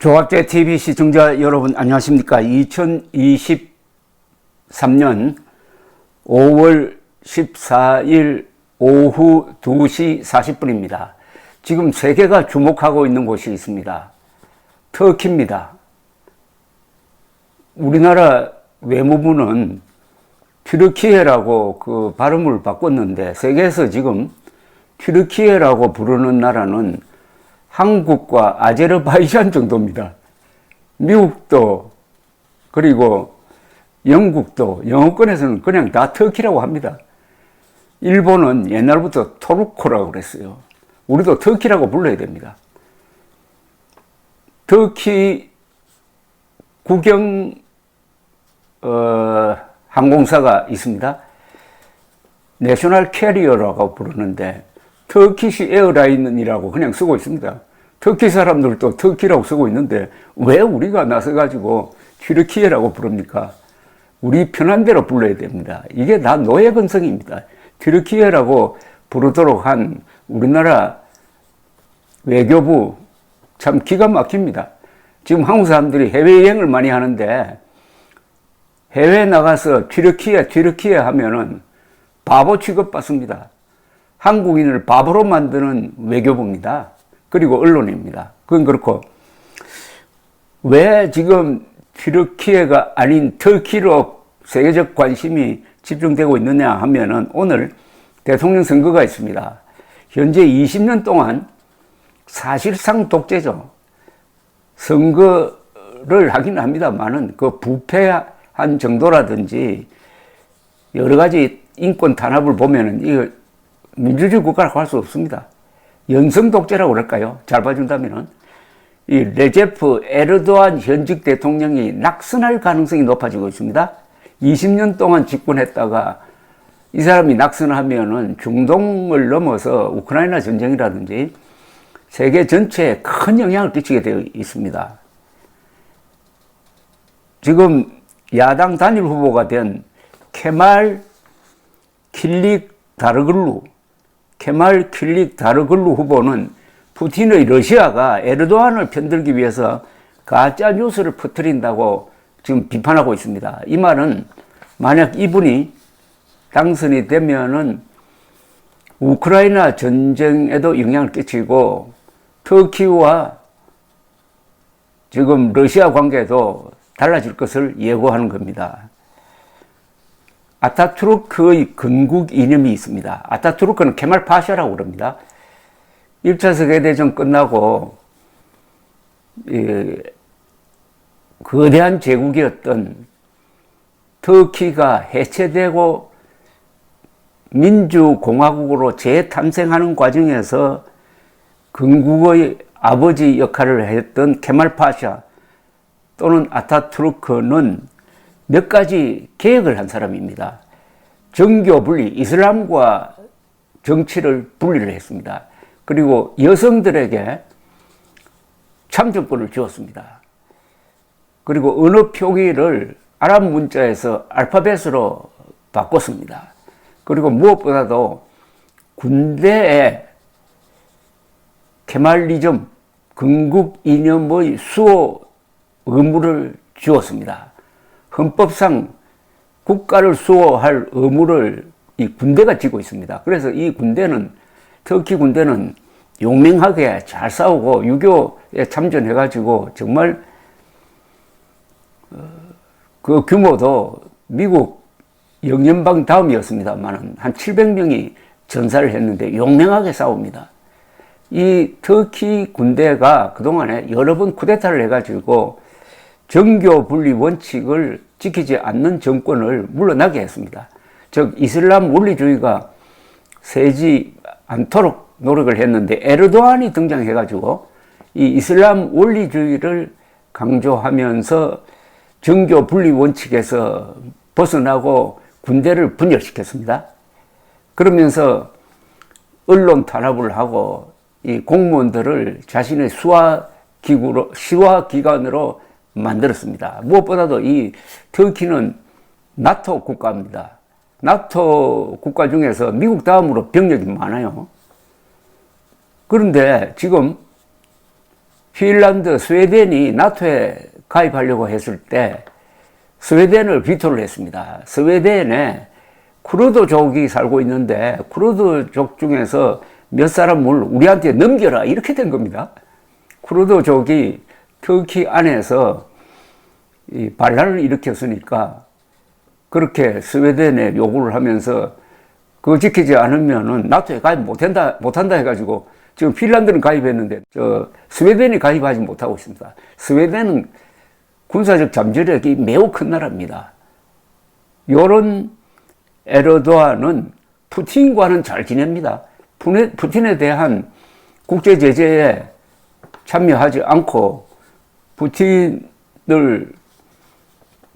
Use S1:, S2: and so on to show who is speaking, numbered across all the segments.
S1: 조합제 TV 시청자 여러분 안녕하십니까? 2023년 5월 14일 오후 2시 40분입니다. 지금 세계가 주목하고 있는 곳이 있습니다. 터키입니다. 우리나라 외무부는 튀르키예라고 그 발음을 바꿨는데 세계에서 지금 튀르키예라고 부르는 나라는 한국과 아제르바이잔 정도입니다. 미국도 그리고 영국도 영어권에서는 그냥 다 터키라고 합니다. 일본은 옛날부터 토르코라고 그랬어요. 우리도 터키라고 불러야 됩니다. 터키 국영 항공사가 있습니다. 내셔널 캐리어라고 부르는데 터키시 에어라인이라고 그냥 쓰고 있습니다. 터키 사람들도 터키라고 쓰고 있는데 왜 우리가 나서가지고 튀르키예라고 부릅니까? 우리 편한 대로 불러야 됩니다. 이게 다 노예 근성입니다. 튀르키예라고 부르도록 한 우리나라 외교부 참 기가 막힙니다. 지금 한국 사람들이 해외여행을 많이 하는데 해외에 나가서 튀르키예 하면은 바보 취급받습니다. 한국인을 바보로 만드는 외교부입니다. 그리고 언론입니다. 그건 그렇고 왜 지금 튀르키예가 아닌 터키로 세계적 관심이 집중되고 있느냐 하면은 오늘 대통령 선거가 있습니다. 현재 20년 동안 사실상 독재죠. 선거를 하긴 합니다만은 그 부패한 정도라든지 여러 가지 인권 탄압을 보면은 이거 민주주의 국가라고 할 수 없습니다. 연성 독재라고 그럴까요? 잘 봐준다면은 이 레제프 에르도안 현직 대통령이 낙선할 가능성이 높아지고 있습니다. 20년 동안 집권했다가 이 사람이 낙선하면은 중동을 넘어서 우크라이나 전쟁이라든지 세계 전체에 큰 영향을 끼치게 되어 있습니다. 지금 야당 단일 후보가 된 케말 킬릭 다르글루 후보는 푸틴의 러시아가 에르도안을 편들기 위해서 가짜 뉴스를 퍼뜨린다고 지금 비판하고 있습니다. 이 말은 만약 이분이 당선이 되면은 우크라이나 전쟁에도 영향을 끼치고 터키와 지금 러시아 관계도 달라질 것을 예고하는 겁니다. 아타투르크의 건국 이념이 있습니다. 아타투르크는 케말 파샤라고 그럽니다. 1차 세계대전 끝나고 거대한 제국이었던 터키가 해체되고 민주공화국으로 재탄생하는 과정에서 건국의 아버지 역할을 했던 케말 파샤 또는 아타투르크는 몇 가지 계획을 한 사람입니다. 정교 분리, 이슬람과 정치를 분리를 했습니다. 그리고 여성들에게 참정권을 주었습니다. 그리고 언어 표기를 아랍 문자에서 알파벳으로 바꿨습니다. 그리고 무엇보다도 군대에 케말리즘, 건국 이념의 수호 의무를 주었습니다. 헌법상 국가를 수호할 의무를 이 군대가 지고 있습니다. 그래서 이 군대는, 터키 군대는 용맹하게 잘 싸우고 6.25에 참전해가지고 정말 그 규모도 미국 영연방 다음이었습니다만 한 700명이 전사를 했는데 용맹하게 싸웁니다. 이 터키 군대가 그동안에 여러 번 쿠데타를 해가지고 정교 분리 원칙을 지키지 않는 정권을 물러나게 했습니다. 즉 이슬람 원리주의가 세지 않도록 노력을 했는데 에르도안이 등장해가지고 이 이슬람 원리주의를 강조하면서 정교 분리 원칙에서 벗어나고 군대를 분열시켰습니다. 그러면서 언론 탄압을 하고 이 공무원들을 자신의 시화기관으로 만들었습니다. 무엇보다도 이 터키는 나토 국가입니다. 나토 국가 중에서 미국 다음으로 병력이 많아요. 그런데 지금 핀란드, 스웨덴이 나토에 가입하려고 했을 때 스웨덴을 비토를 했습니다. 스웨덴에 쿠르드족이 살고 있는데 쿠르드족 중에서 몇 사람을 우리한테 넘겨라 이렇게 된 겁니다. 쿠르드족이 터키 안에서 이 반란을 일으켰으니까 그렇게 스웨덴에 요구를 하면서 그거 지키지 않으면은 나토에 가입 못한다 해가지고 지금 핀란드는 가입했는데 스웨덴이 가입하지 못하고 있습니다. 스웨덴은 군사적 잠재력이 매우 큰 나라입니다. 요런 에르도안은 푸틴과는 잘 지냅니다. 푸틴에 대한 국제 제재에 참여하지 않고 푸틴을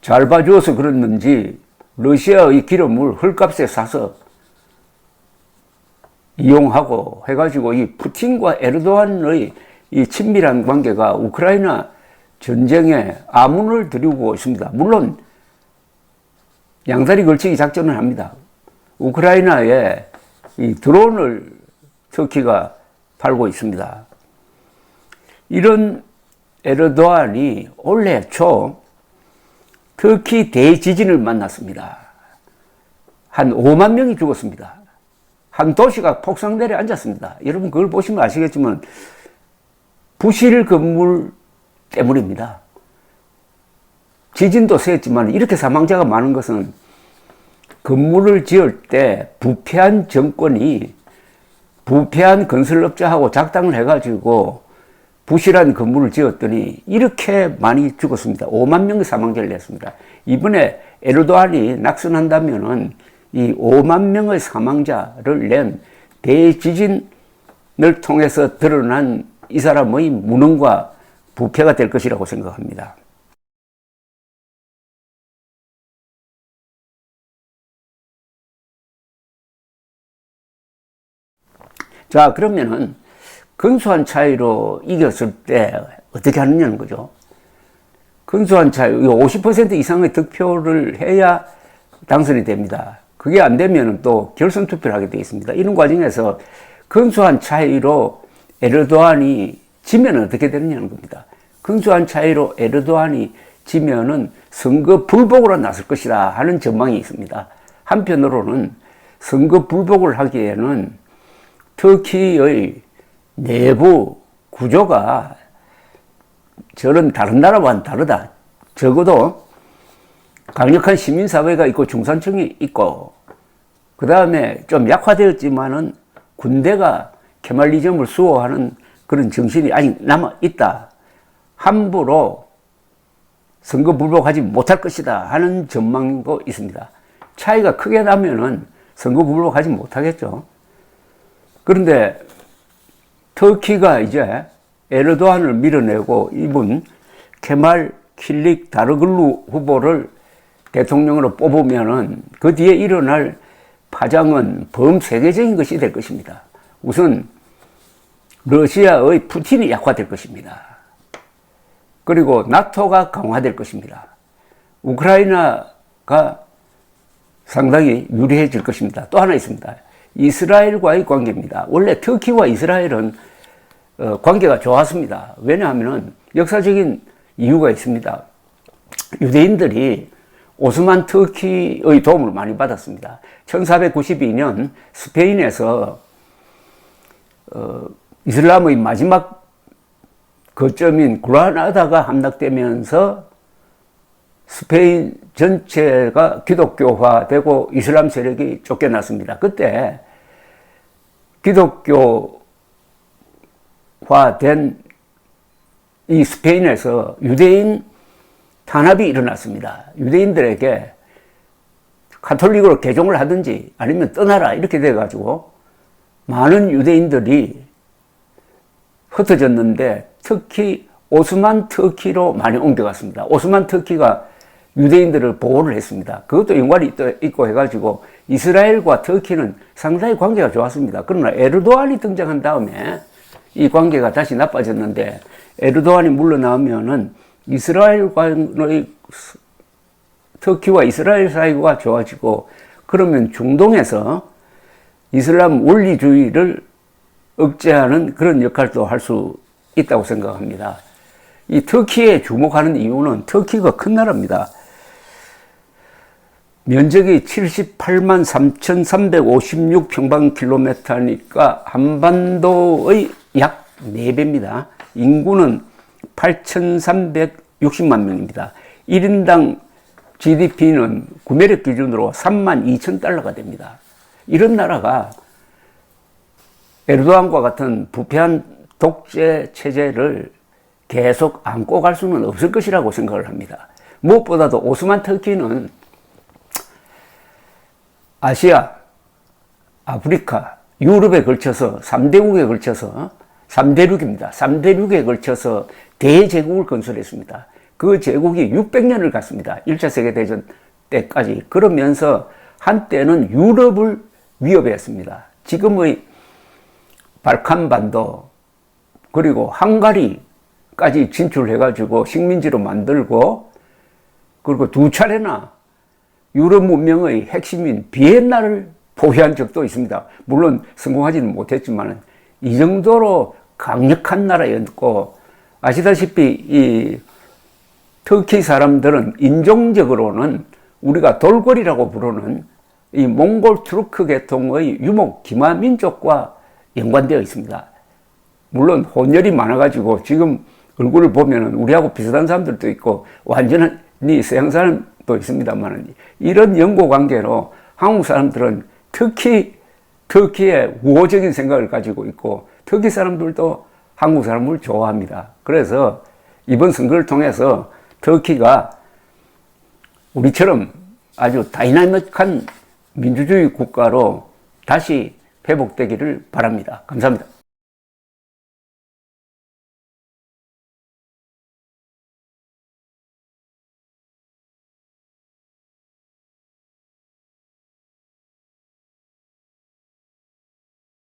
S1: 잘 봐주어서 그랬는지 러시아의 기름을 헐값에 사서 이용하고 해가지고 이 푸틴과 에르도안의 이 친밀한 관계가 우크라이나 전쟁에 아문을 들이고 있습니다. 물론 양다리 걸치기 작전을 합니다. 우크라이나에 이 드론을 터키가 팔고 있습니다. 이런 에르도안이 올해 초 터키 대지진을 만났습니다. 한 5만 명이 죽었습니다. 한 도시가 폭삭 내려앉았습니다. 여러분 그걸 보시면 아시겠지만 부실 건물 때문입니다. 지진도 세지만 이렇게 사망자가 많은 것은 건물을 지을 때 부패한 정권이 부패한 건설업자하고 작당을 해가지고 부실한 건물을 지었더니 이렇게 많이 죽었습니다. 5만 명의 사망자를 냈습니다. 이번에 에르도안이 낙선한다면은 이 5만 명의 사망자를 낸 대지진을 통해서 드러난 이 사람의 무능과 부패가 될 것이라고 생각합니다. 자, 그러면은 근소한 차이로 이겼을 때 어떻게 하느냐는 거죠. 근소한 차이, 50% 이상의 득표를 해야 당선이 됩니다. 그게 안 되면 또 결선 투표를 하게 되어 있습니다. 이런 과정에서 근소한 차이로 에르도안이 지면 어떻게 되느냐는 겁니다. 근소한 차이로 에르도안이 지면은 선거 불복으로 나설 것이다 하는 전망이 있습니다. 한편으로는 선거 불복을 하기에는 터키의 내부 구조가 저런 다른 나라와는 다르다. 적어도 강력한 시민사회가 있고 중산층이 있고 그 다음에 좀 약화되었지만은 군대가 케말리즘을 수호하는 그런 정신이 아직 남아있다. 함부로 선거 불복하지 못할 것이다 하는 전망도 있습니다. 차이가 크게 나면은 선거 불복하지 못하겠죠. 그런데 터키가 이제 에르도안을 밀어내고 이분 케말 킬릭 다르글루 후보를 대통령으로 뽑으면은 그 뒤에 일어날 파장은 범세계적인 것이 될 것입니다. 우선 러시아의 푸틴이 약화될 것입니다. 그리고 나토가 강화될 것입니다. 우크라이나가 상당히 유리해질 것입니다. 또 하나 있습니다. 이스라엘과의 관계입니다. 원래 터키와 이스라엘은 관계가 좋았습니다. 왜냐하면 역사적인 이유가 있습니다. 유대인들이 오스만 터키의 도움을 많이 받았습니다. 1492년 스페인에서 이슬람의 마지막 거점인 그라나다가 함락되면서 스페인 전체가 기독교화되고 이슬람 세력이 쫓겨났습니다. 그때 기독교화된 이 스페인에서 유대인 탄압이 일어났습니다. 유대인들에게 가톨릭으로 개종을 하든지 아니면 떠나라 이렇게 돼가지고 많은 유대인들이 흩어졌는데 특히 오스만 터키로 많이 옮겨갔습니다. 오스만 터키가 유대인들을 보호를 했습니다. 그것도 연관이 있고 해가지고 이스라엘과 터키는 상당히 관계가 좋았습니다. 그러나 에르도안이 등장한 다음에 이 관계가 다시 나빠졌는데 에르도안이 물러나오면은 이스라엘과의 터키와 이스라엘 사이가 좋아지고 그러면 중동에서 이슬람 원리주의를 억제하는 그런 역할도 할 수 있다고 생각합니다. 이 터키에 주목하는 이유는 터키가 큰 나라입니다. 면적이 78만 3,356평방킬로미터니까 한반도의 약 4배입니다. 인구는 8,360만 명입니다. 1인당 GDP는 구매력 기준으로 3만 2천 달러가 됩니다. 이런 나라가 에르도안과 같은 부패한 독재 체제를 계속 안고 갈 수는 없을 것이라고 생각을 합니다. 무엇보다도 오스만 터키는 아시아, 아프리카, 유럽에 걸쳐서 3대국에 걸쳐서 3대륙입니다. 3대륙에 걸쳐서 대제국을 건설했습니다. 그 제국이 600년을 갔습니다. 1차 세계대전 때까지. 그러면서 한때는 유럽을 위협했습니다. 지금의 발칸반도 그리고 헝가리까지 진출해가지고 식민지로 만들고 그리고 2차례나 유럽 문명의 핵심인 비엔나를 포위한 적도 있습니다. 물론 성공하지는 못했지만 이 정도로 강력한 나라였고 아시다시피 이 터키 사람들은 인종적으로는 우리가 돌고리라고 부르는 이 몽골 투르크 계통의 유목 기마 민족과 연관되어 있습니다. 물론 혼혈이 많아가지고 지금 얼굴을 보면은 우리하고 비슷한 사람들도 있고 완전히 서양 사람도 있습니다만 이런 연고 관계로 한국 사람들은 특히 터키의 우호적인 생각을 가지고 있고 터키 사람들도 한국 사람을 좋아합니다. 그래서 이번 선거를 통해서 터키가 우리처럼 아주 다이나믹한 민주주의 국가로 다시 회복되기를 바랍니다. 감사합니다.